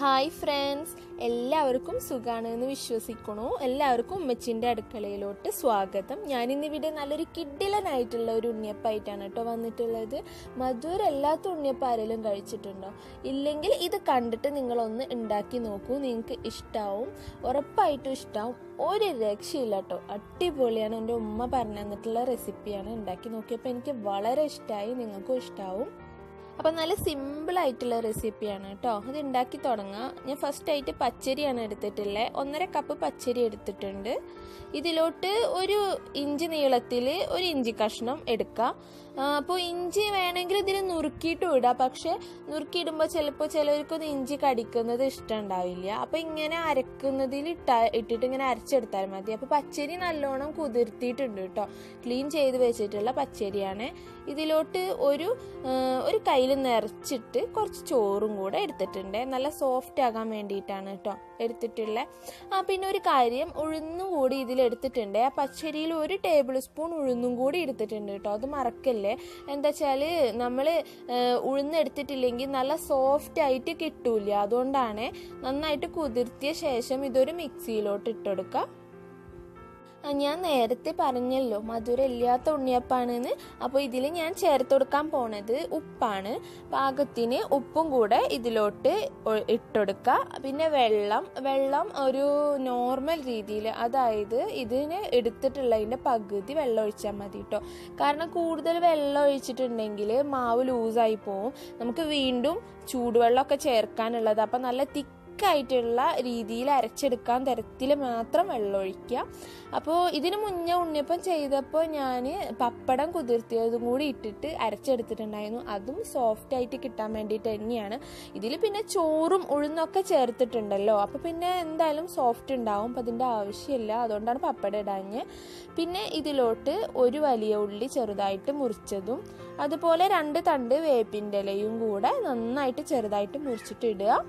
Hi friends, എല്ലാവർക്കും സുഖാണെന്ന് വിശ്വസിക്കുന്നു. എല്ലാവർക്കും ഉമ്മച്ചിൻ്റെ അടുക്കളയിലോട്ട് സ്വാഗതം. ഞാനിന്നിവിടെ നല്ലൊരു കിഡിലനായിട്ടുള്ള ഒരു ഉണ്ണിയപ്പമായിട്ടാണ് കേട്ടോ വന്നിട്ടുള്ളത്. മധുരല്ലാത്ത ഉണ്ണിയപ്പം ആരെങ്കിലും കഴിച്ചിട്ടുണ്ടോ? ഇല്ലെങ്കിൽ ഇത് കണ്ടിട്ട് നിങ്ങളൊന്ന് ഉണ്ടാക്കി നോക്കൂ, നിങ്ങൾക്ക് ഇഷ്ടാവും, ഉറപ്പായിട്ടും ഇഷ്ടാവും. ഒരു രക്ഷയില്ല കേട്ടോ, അടിപൊളിയാണ്. എൻ്റെ ഉമ്മ പറഞ്ഞു തന്നിട്ടുള്ള റെസിപ്പിയാണ്. ഉണ്ടാക്കി നോക്കിയപ്പോൾ എനിക്ക് വളരെ ഇഷ്ടമായി, നിങ്ങൾക്കും ഇഷ്ടാവും. അപ്പം നല്ല സിമ്പിളായിട്ടുള്ള റെസിപ്പിയാണ് കേട്ടോ. അത് ഉണ്ടാക്കി തുടങ്ങാം. ഞാൻ ഫസ്റ്റായിട്ട് പച്ചരിയാണ് എടുത്തിട്ടുള്ളത്. 1.5 കപ്പ് പച്ചരി എടുത്തിട്ടുണ്ട്. ഇതിലോട്ട് 1 ഇഞ്ച് നീളത്തിൽ 1 ഇഞ്ചി കഷ്ണം എടുക്കാം. അപ്പോൾ ഇഞ്ചി വേണമെങ്കിൽ ഇതിൽ നുറുക്കിയിട്ടും ഇടാം. പക്ഷെ നുറുക്കിയിടുമ്പോൾ ചിലപ്പോൾ ചിലവർക്കൊന്നും ഇഞ്ചി കടിക്കുന്നത് ഇഷ്ടമുണ്ടാവില്ല. അപ്പോൾ ഇങ്ങനെ അരക്കുന്നതിൽ ഇട്ടിട്ട് ഇങ്ങനെ അരച്ചെടുത്താൽ മതി. അപ്പോൾ പച്ചരി നല്ലോണം കുതിർത്തിയിട്ടുണ്ട് കേട്ടോ. ക്ലീൻ ചെയ്ത് വെച്ചിട്ടുള്ള പച്ചരിയാണ്. ഇതിലോട്ട് ഒരു കയ്യിൽ നിറച്ചിട്ട് കുറച്ച് ചോറും കൂടെ എടുത്തിട്ടുണ്ട്. നല്ല സോഫ്റ്റ് ആകാൻ വേണ്ടിയിട്ടാണ് കേട്ടോ എടുത്തിട്ടുള്ളത്. പിന്നെ ഒരു കാര്യം, ഉഴുന്നും കൂടി ഇതിലെടുത്തിട്ടുണ്ട്. ആ പച്ചരിയിൽ 1 ടേബിൾ സ്പൂൺ ഉഴുന്നും കൂടി എടുത്തിട്ടുണ്ട് കേട്ടോ. അത് മറക്കല്ലേ. എന്താ വെച്ചാൽ നമ്മൾ ഉഴുന്നെടുത്തിട്ടില്ലെങ്കിൽ നല്ല സോഫ്റ്റ് ആയിട്ട് കിട്ടൂല. അതുകൊണ്ടാണ് നന്നായിട്ട് കുതിർത്തിയ ശേഷം ഇതൊരു മിക്സിയിലോട്ട് ഇട്ടെടുക്കുക. ഞാൻ നേരത്തെ പറഞ്ഞല്ലോ മധുരമില്ലാത്ത ഉണ്ണിയപ്പാണെന്ന്. അപ്പോൾ ഇതിൽ ഞാൻ ചേർത്ത് കൊടുക്കാൻ പോണത് ഉപ്പാണ്. പാകത്തിന് ഉപ്പും കൂടെ ഇതിലോട്ട് ഇട്ടെടുക്കുക. പിന്നെ വെള്ളം ഒരു നോർമൽ രീതിയിൽ, അതായത് ഇതിന് എടുത്തിട്ടുള്ളതിൻ്റെ പകുതി വെള്ളം ഒഴിച്ചാൽ മതി കേട്ടോ. കാരണം കൂടുതൽ വെള്ളം ഒഴിച്ചിട്ടുണ്ടെങ്കിൽ മാവ് ലൂസായി പോവും. നമുക്ക് വീണ്ടും ചൂടുവെള്ളമൊക്കെ ചേർക്കാനുള്ളത്. അപ്പം നല്ല ആയിട്ടുള്ള രീതിയിൽ അരച്ചെടുക്കാൻ തരത്തിൽ മാത്രം വെള്ളം ഒഴിക്കുക. അപ്പോൾ ഇതിന് മുന്നേ ഉണ്ണിയപ്പം ചെയ്തപ്പോൾ ഞാൻ പപ്പടം കുതിർത്തിയതും കൂടി ഇട്ടിട്ട് അരച്ചെടുത്തിട്ടുണ്ടായിരുന്നു. അതും സോഫ്റ്റ് ആയിട്ട് കിട്ടാൻ വേണ്ടിയിട്ട് തന്നെയാണ്. ഇതിൽ പിന്നെ ചോറും ഉഴുന്നൊക്കെ ചേർത്തിട്ടുണ്ടല്ലോ, അപ്പോൾ പിന്നെ എന്തായാലും സോഫ്റ്റ് ഉണ്ടാവും. അപ്പം അതിൻ്റെ ആവശ്യമില്ല, അതുകൊണ്ടാണ് പപ്പടം ഇടാഞ്ഞ്. പിന്നെ ഇതിലോട്ട് 1 വലിയ ഉള്ളി ചെറുതായിട്ട് മുറിച്ചതും അതുപോലെ 2 തണ്ട് വേപ്പിൻ്റെ ഇലയും കൂടെ നന്നായിട്ട് ചെറുതായിട്ട് മുറിച്ചിട്ട് ഇടുക.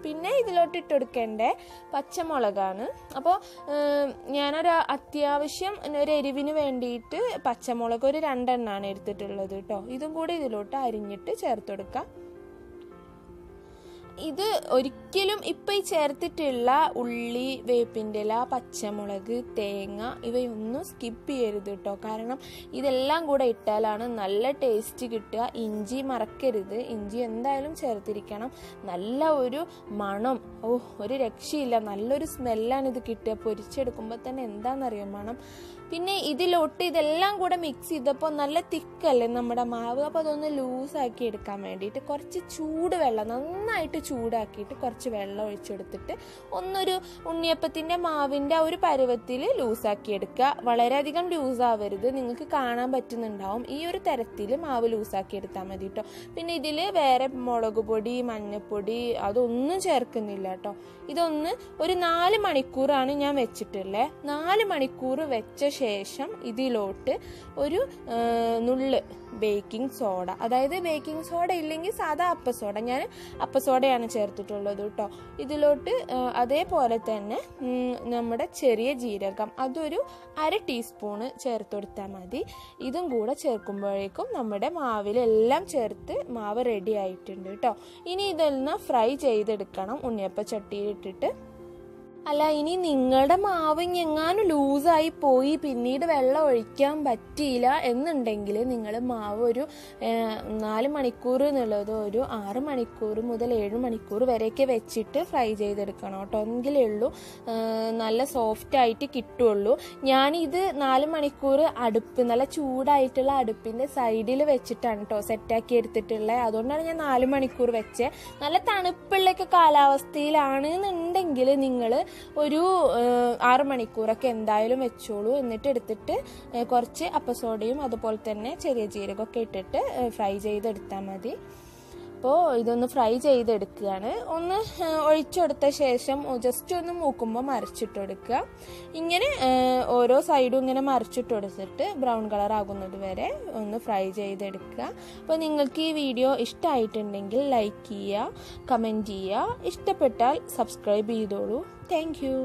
പിന്നെ ഇതിലോട്ട് ഇട്ടെടുക്കേണ്ട പച്ചമുളകാണ്. അപ്പോൾ ഞാനൊരു അത്യാവശ്യം ഒരു എരിവിന് വേണ്ടിയിട്ട് പച്ചമുളക് 2 എണ്ണമാണ് എടുത്തിട്ടുള്ളത് കേട്ടോ. ഇതും കൂടി ഇതിലോട്ട് അരിഞ്ഞിട്ട് ചേർത്ത് കൊടുക്കാം. ഇത് ഒരിക്കലും ഇപ്പം ഈ ചേർത്തിട്ടുള്ള ഉള്ളി, വേപ്പിൻ്റെ ഇല, പച്ചമുളക്, തേങ്ങ ഇവയൊന്നും സ്കിപ്പ് ചെയ്യരുത് കേട്ടോ. കാരണം ഇതെല്ലാം കൂടെ ഇട്ടാലാണ് നല്ല ടേസ്റ്റ് കിട്ടുക. ഇഞ്ചി മറക്കരുത്, ഇഞ്ചി എന്തായാലും ചേർത്തിരിക്കണം. നല്ല ഒരു മണം, ഒരു രക്ഷയില്ല, നല്ലൊരു സ്മെല്ലാണ് ഇത് കിട്ടുക. പൊരിച്ചെടുക്കുമ്പോൾ തന്നെ എന്താണെന്നറിയോ മണം. പിന്നെ ഇതിലോട്ട് ഇതെല്ലാം കൂടെ മിക്സ് ചെയ്തപ്പോൾ നല്ല തിക്കല്ലേ നമ്മുടെ മാവ്. അപ്പോൾ അതൊന്ന് ലൂസാക്കി എടുക്കാൻ വേണ്ടിയിട്ട് കുറച്ച് ചൂടുവെള്ളം നന്നായിട്ട് ചൂടാക്കിയിട്ട് കുറച്ച് വെള്ളം ഒഴിച്ചെടുത്തിട്ട് ഒന്നൊരു ഉണ്ണിയപ്പത്തിൻ്റെ മാവിൻ്റെ ആ ഒരു പരുവത്തിൽ ലൂസാക്കി എടുക്കുക. വളരെയധികം ലൂസാവരുത്, നിങ്ങൾക്ക് കാണാൻ പറ്റുന്നുണ്ടാവും. ഈ ഒരു തരത്തിൽ മാവ് ലൂസാക്കി എടുത്താൽ മതി കേട്ടോ. പിന്നെ ഇതിൽ വേറെ മുളക് പൊടി, മഞ്ഞൾപ്പൊടി അതൊന്നും ചേർക്കുന്നില്ല കേട്ടോ. ഇതൊന്ന് ഒരു 4 മണിക്കൂറാണ് ഞാൻ വെച്ചിട്ടുള്ളത്. 4 മണിക്കൂർ വെച്ച ശേഷം ഇതിലോട്ട് ഒരു നുള്ള് ബേക്കിംഗ് സോഡ, അതായത് ബേക്കിംഗ് സോഡ ഇല്ലെങ്കിൽ സാധാ അപ്പസോഡ, ഞാൻ അപ്പസോഡയാണ് ചേർത്തിട്ടുള്ളത് കേട്ടോ. ഇതിലോട്ട് അതേപോലെ തന്നെ നമ്മുടെ ചെറിയ ജീരകം അതൊരു 1/2 ടീസ്പൂണ് ചേർത്ത് കൊടുത്താൽ മതി. ഇതും കൂടെ ചേർക്കുമ്പോഴേക്കും നമ്മുടെ മാവിലെല്ലാം ചേർത്ത് മാവ് റെഡി ആയിട്ടുണ്ട് കേട്ടോ. ഇനി ഇതെല്ലാം ഫ്രൈ ചെയ്തെടുക്കണം ഉണ്ണിയപ്പ ചട്ടിയിലിട്ടിട്ട്. അല്ല, ഇനി നിങ്ങളുടെ മാവ് എങ്ങാനും ലൂസായി പോയി പിന്നീട് വെള്ളം ഒഴിക്കാൻ പറ്റിയില്ല എന്നുണ്ടെങ്കിൽ നിങ്ങൾ മാവ് ഒരു 4 മണിക്കൂർ എന്നുള്ളത് ഒരു 6 മണിക്കൂർ മുതൽ 7 മണിക്കൂർ വരെയൊക്കെ വെച്ചിട്ട് ഫ്രൈ ചെയ്തെടുക്കണം കേട്ടോ. എങ്കിലേ ഉള്ളൂ നല്ല സോഫ്റ്റ് ആയിട്ട് കിട്ടുള്ളൂ. ഞാനിത് 4 മണിക്കൂർ നല്ല ചൂടായിട്ടുള്ള അടുപ്പിൻ്റെ സൈഡിൽ വെച്ചിട്ടാണ് കേട്ടോ സെറ്റാക്കി എടുത്തിട്ടുള്ളത്. അതുകൊണ്ടാണ് ഞാൻ 4 മണിക്കൂർ വെച്ചത്. നല്ല തണുപ്പുള്ളൊക്കെ കാലാവസ്ഥയിലാണെന്നുണ്ടെങ്കിൽ നിങ്ങൾ ഒരു 6 മണിക്കൂറൊക്കെ എന്തായാലും വെച്ചോളൂ. എന്നിട്ട് എടുത്തിട്ട് കുറച്ച് അപ്പസോഡയും അതുപോലെ തന്നെ ചെറിയ ജീരകമൊക്കെ ഇട്ടിട്ട് ഫ്രൈ ചെയ്തെടുത്താൽ മതി. അപ്പോൾ ഇതൊന്ന് ഫ്രൈ ചെയ്തെടുക്കുകയാണ്. ഒന്ന് ഒഴിച്ചെടുത്ത ശേഷം ജസ്റ്റ് ഒന്ന് മൂക്കുമ്പോൾ മറിച്ചിട്ടെടുക്കുക. ഇങ്ങനെ ഓരോ സൈഡും ഇങ്ങനെ മറിച്ചിട്ടെടുത്തിട്ട് ബ്രൗൺ കളർ ആകുന്നത് വരെ ഒന്ന് ഫ്രൈ ചെയ്തെടുക്കുക. അപ്പോൾ നിങ്ങൾക്ക് ഈ വീഡിയോ ഇഷ്ടമായിട്ടുണ്ടെങ്കിൽ ലൈക്ക് ചെയ്യുക, കമൻറ്റ് ചെയ്യുക, ഇഷ്ടപ്പെട്ടാൽ സബ്സ്ക്രൈബ് ചെയ്തോളൂ. Thank you.